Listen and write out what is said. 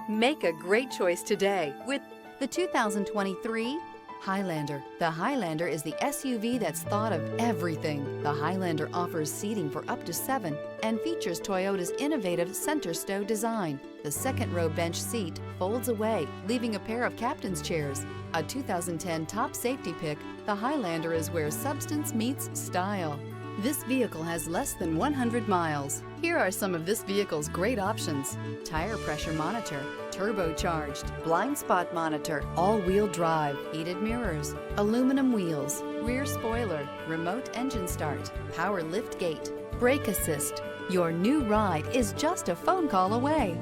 Make a great choice today with the 2023 Highlander. The Highlander is the SUV that's thought of everything. The Highlander offers seating for up to 7 and features Toyota's innovative center stow design. The second row bench seat folds away, leaving a pair of captain's chairs. A 2010 top safety pick, the Highlander is where substance meets style. This vehicle has less than 100 miles. Here are some of this vehicle's great options: tire pressure monitor, turbocharged, blind spot monitor, all-wheel drive, heated mirrors, aluminum wheels, rear spoiler, remote engine start, power lift gate, brake assist. Your new ride is just a phone call away.